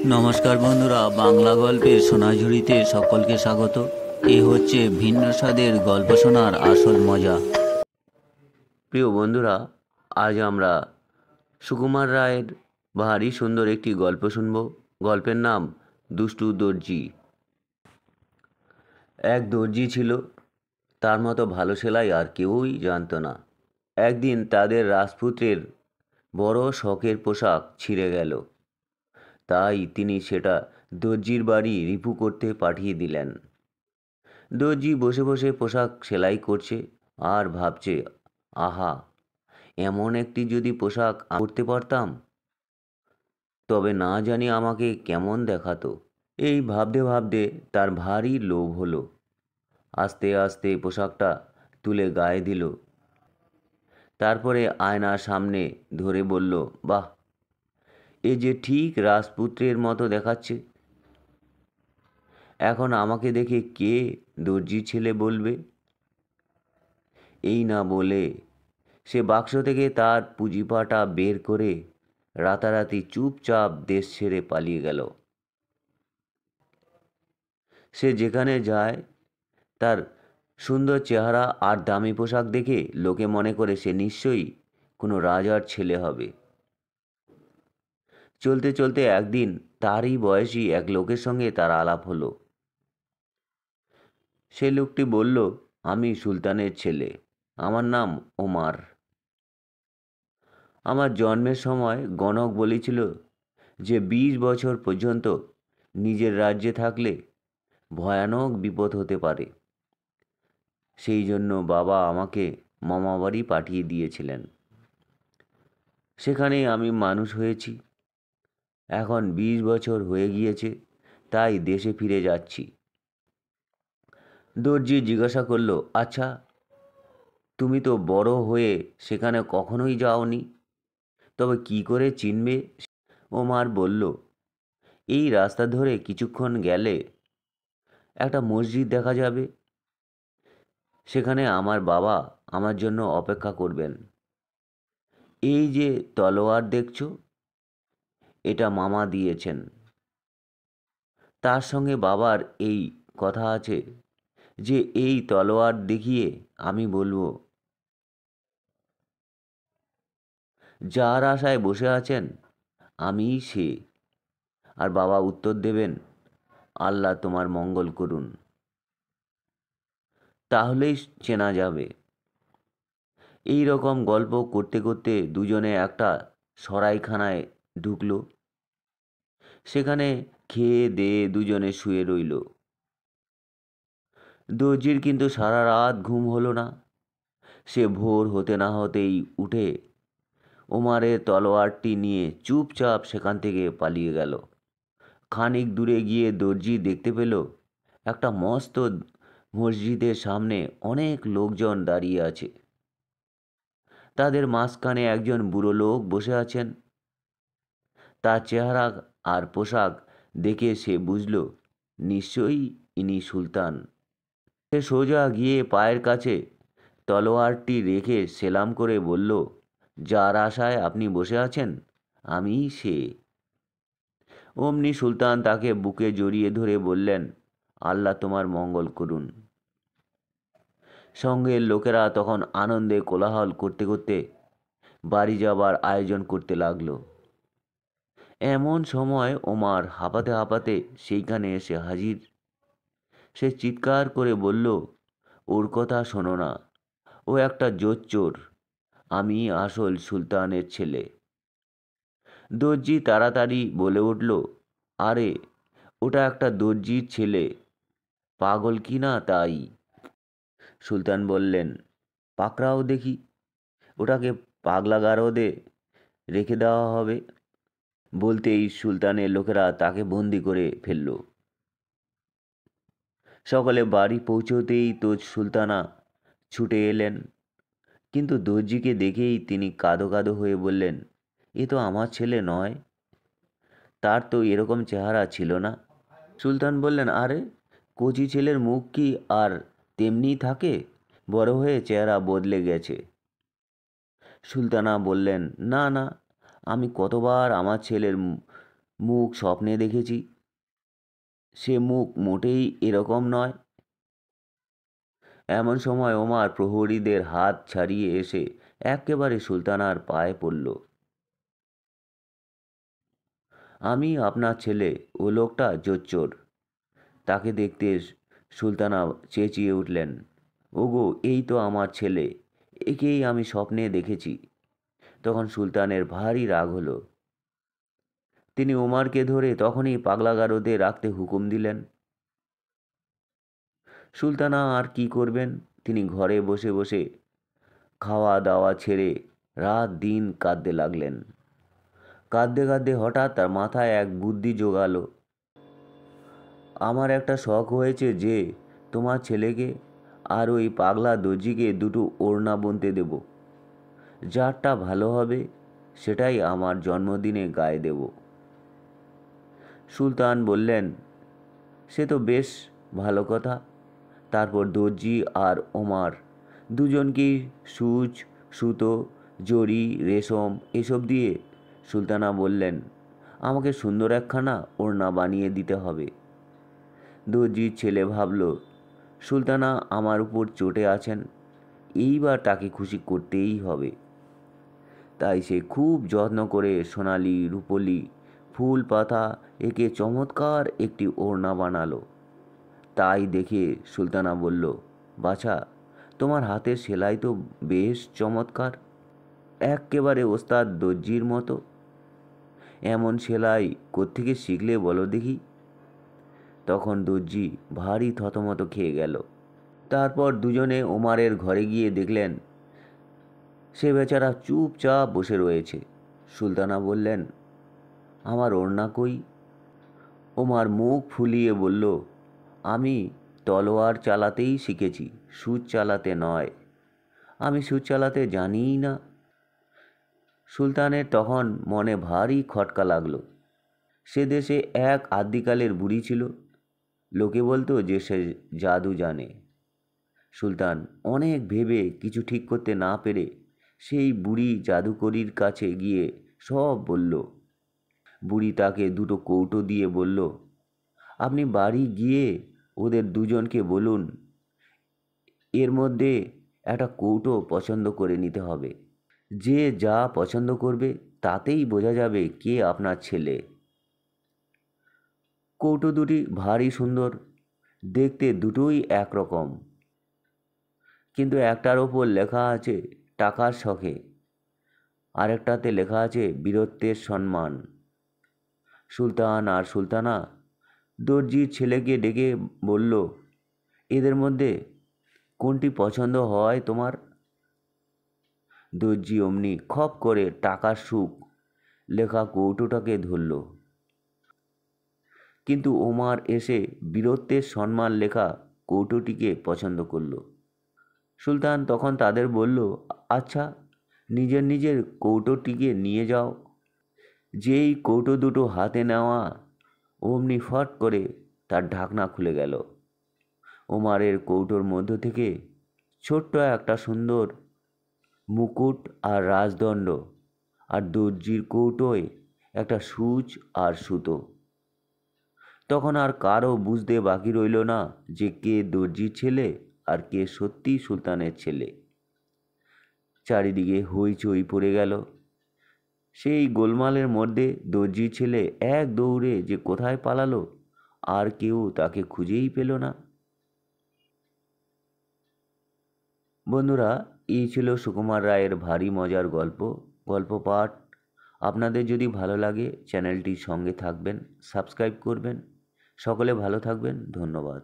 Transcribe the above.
নমস্কার বন্ধুরা, বাংলা গল্পের সোনাঝুরিতে সকলকে স্বাগত। এ হচ্ছে ভিন্ন স্বাদের গল্প শোনার আসল মজা। প্রিয় বন্ধুরা, আজ আমরা সুকুমার রায়ের ভারী সুন্দর একটি গল্প শুনব। গল্পের নাম দুষ্টু দর্জি। এক দর্জি ছিল, তার মতো ভালো সেলাই আর কেউই জানত না। একদিন তাদের রাজপুত্রের বড় শখের পোশাক ছিঁড়ে গেল, তাই তিনি সেটা দর্জির বাড়ি রিপু করতে পাঠিয়ে দিলেন। দর্জি বসে বসে পোশাক সেলাই করছে আর ভাবছে, আহা, এমন একটি যদি পোশাক করতে পারতাম তবে না জানি আমাকে কেমন দেখাতো। এই ভাবতে ভাবতে তার ভারী লোভ হলো। আস্তে আস্তে পোশাকটা তুলে গায়ে দিল, তারপরে আয়নার সামনে ধরে বলল, বাহ, এ যে ঠিক রাজপুত্রের মতো দেখাচ্ছে। এখন আমাকে দেখে কে দর্জি ছেলে বলবে? এই না বলে সে বাক্স থেকে তার পুঁজিপাটা বের করে রাতারাতি চুপচাপ দেশ ছেড়ে পালিয়ে গেল। সে যেখানে যায় তার সুন্দর চেহারা আর দামি পোশাক দেখে লোকে মনে করে সে নিশ্চয়ই কোনো রাজার ছেলে হবে। চলতে চলতে একদিন তারই বয়সী এক লোকের সঙ্গে তার আলাপ হলো। সে লোকটি বলল, আমি সুলতানের ছেলে, আমার নাম ওমার। আমার জন্মের সময় গণক বলেছিল যে 20 বছর পর্যন্ত নিজের রাজ্যে থাকলে ভয়ানক বিপদ হতে পারে। সেই জন্য বাবা আমাকে মামাবাড়ি পাঠিয়ে দিয়েছিলেন। সেখানেই আমি মানুষ হয়েছি। এখন 20 বছর হয়ে গিয়েছে, তাই দেশে ফিরে যাচ্ছি। দর্জি জিজ্ঞাসা করল, আচ্ছা, তুমি তো বড় হয়ে সেখানে কখনোই যাওনি, তবে কি করে চিনবে? ওমার বলল, এই রাস্তা ধরে কিছুক্ষণ গেলে একটা মসজিদ দেখা যাবে। সেখানে আমার বাবা আমার জন্য অপেক্ষা করবেন। এই যে তলোয়ার দেখছো, এটা মামা দিয়েছেন। তার সঙ্গে বাবার এই কথা আছে যে এই তলোয়ার দেখিয়ে আমি বলবো, যার আশায় বসে আছেন আমিই সে। আর বাবা উত্তর দেবেন, আল্লাহ তোমার মঙ্গল করুন। তাহলেই চেনা যাবে। এই রকম গল্প করতে করতে দুজনে একটা সরাইখানায় ঢুকলো। সেখানে খেয়ে দেয়ে দুজনে শুয়ে রইল। দর্জির কিন্তু সারা রাত ঘুম হলো না। সে ভোর হতে না হতেই উঠে ওমারের তলোয়ারটি নিয়ে চুপচাপ সেখান থেকে পালিয়ে গেল। খানিক দূরে গিয়ে দর্জি দেখতে পেল একটা মস্ত মসজিদের সামনে অনেক লোকজন দাঁড়িয়ে আছে। তাদের মাঝখানে একজন বুড়ো লোক বসে আছেন। তার চেহারা আর পোশাক দেখে সে বুঝল নিশ্চয়ই ইনি সুলতান। সে সোজা গিয়ে পায়ের কাছে তলোয়ারটি রেখে সেলাম করে বলল, যার আশায় আপনি বসে আছেন আমিই সে। অমনি সুলতান তাকে বুকে জড়িয়ে ধরে বললেন, আল্লাহ তোমার মঙ্গল করুন। সঙ্গের লোকেরা তখন আনন্দে কোলাহল করতে করতে বাড়ি যাবার আয়োজন করতে লাগলো। এমন সময় ওমার হাঁপাতে হাঁপাতে সেইখানে এসে হাজির। সে চিৎকার করে বলল, ওর কথা শোনো না, ও একটা জোচ্চোর, আমি আসল সুলতানের ছেলে। দর্জি তাড়াতাড়ি বলে উঠল, আরে, ওটা একটা দর্জির ছেলে, পাগল কি না তাই? সুলতান বললেন, পাকড়াও দেখি, ওটাকে পাগলা গারদে রেখে দেওয়া হবে। বলতেই সুলতানের লোকেরা তাকে বন্দি করে ফেলল। সকালে বাড়ি পৌঁছতেই তো সুলতানা ছুটে এলেন, কিন্তু দর্জিকে দেখেই তিনি কাঁদো কাঁদো হয়ে বললেন, এ তো আমার ছেলে নয়, তার তো এরকম চেহারা ছিল না। সুলতান বললেন, আরে, কচি ছেলের মুখ কি আর তেমনিই থাকে? বড় হয়ে চেহারা বদলে গেছে। সুলতানা বললেন, না না, আমি কতবার আমার ছেলের মুখ স্বপ্নে দেখেছি, সে মুখ মোটেই এরকম নয়। এমন সময় ওমার প্রহরীদের হাত ছাড়িয়ে এসে একেবারে সুলতানার পায়ে পড়ল। আমি আপনার ছেলে, ও লোকটা জোচ্চোর। তাকে দেখতে সুলতানা চেঁচিয়ে উঠলেন, ওগো এই তো আমার ছেলে, একেই আমি স্বপ্নে দেখেছি। তখন সুলতানের ভারী রাগ হলো। তিনি ওমারকে ধরে তখনই পাগলাগারদে রাখতে হুকুম দিলেন। সুলতানা আর কি করবেন, তিনি ঘরে বসে বসে খাওয়া দাওয়া ছেড়ে রাত দিন কাঁদতে লাগলেন। কাঁদতে কাঁদতে হঠাৎ তার মাথায় এক বুদ্ধি জোগালো। আমার একটা শখ হয়েছে যে তোমার ছেলেকে আর ওই পাগলা দর্জিকে দুটো ওড়না বুনতে দেব। যারটা ভালো হবে সেটাই আমার জন্মদিনে গায়ে দেব। সুলতান বললেন, সে তো বেশ ভালো কথা। তারপর দর্জি আর ওমার দুজনকেই সূচ, সুতো, জরি, রেশম এসব দিয়ে সুলতানা বললেন, আমাকে সুন্দর একখানা ওড়না বানিয়ে দিতে হবে। দর্জির ছেলে ভাবল, সুলতানা আমার উপর চটে আছেন, এইবার তাকে খুশি করতেই হবে। তাই সে খুব যত্ন করে সোনালি রূপলি ফুল পাতা একে চমৎকার একটি ওড়না বানালো। তাই দেখে সুলতানা বলল, বাছা, তোমার হাতের সেলাই তো বেশ চমৎকার, এক্কেবারে ওস্তাদ দর্জির মতো। এমন সেলাই কোত্থেকে শিখলে বলো দেখি। তখন দর্জি ভারী থতমত খেয়ে গেল। তারপর দুজনে ওমারের ঘরে গিয়ে দেখলেন সে বেচারা চুপচাপ বসে রয়েছে। সুলতানা বললেন, আমার ওড়না কই? ওমার মুখ ফুলিয়ে বলল, আমি তলোয়ার চালাতেই শিখেছি, সুচ চালাতে নয়। আমি সুচ চালাতে জানিই না। সুলতানের তখন মনে ভারী খটকা লাগলো। সে দেশে এক আদ্যিকালের বুড়ি ছিল, লোকে বলতো যে সে জাদু জানে। সুলতান অনেক ভেবে কিছু ঠিক করতে না পেরে সেই বুড়ি জাদুকরির কাছে গিয়ে সব বলল। বুড়ি তাকে দুটো কৌটো দিয়ে বলল, আপনি বাড়ি গিয়ে ওদের দুজনকে বলুন এর মধ্যে একটা কৌটো পছন্দ করে নিতে হবে। যে যা পছন্দ করবে তাতেই বোঝা যাবে কে আপনার ছেলে। কৌটো দুটি ভারী সুন্দর, দেখতে দুটোই একরকম, কিন্তু একটার ওপর লেখা আছে টাকার শখে, আরেকটাতে লেখা আছে বীরত্বের সম্মান। সুলতান আর সুলতানা দর্জির ছেলেকে ডেকে বলল, এদের মধ্যে কোনটি পছন্দ হয় তোমার? দর্জি অমনি খপ করে টাকার সুখ লেখা কৌটোটাকে ধরল, কিন্তু ওমার এসে বীরত্বের সম্মান লেখা কৌটোটিকে পছন্দ করল। সুলতান তখন তাদের বলল, আচ্ছা, নিজের নিজের কৌটোটিকে নিয়ে যাও। যেই কৌটো দুটো হাতে নেওয়া অমনি ফট করে তার ঢাকনা খুলে গেল। ওমারের কৌটোর মধ্য থেকে ছোট্ট একটা সুন্দর মুকুট আর রাজদণ্ড, আর দর্জির কৌটোয় একটা সূচ আর সুতো। তখন আর কারো বুঝতে বাকি রইল না যে কে দর্জির ছেলে আর কে সত্যি সুলতানের ছেলে। চারিদিকে হইচই পড়ে গেল। সেই গোলমালের মধ্যে দর্জির ছেলে এক দৌড়ে যে কোথায় পালালো, আর কেউ তাকে খুঁজেই পেল না। বন্ধুরা, এই ছিল সুকুমার রায়ের ভারী মজার গল্প পাঠ। আপনাদের যদি ভালো লাগে চ্যানেলটির সঙ্গে থাকবেন, সাবস্ক্রাইব করবেন। সকলে ভালো থাকবেন, ধন্যবাদ।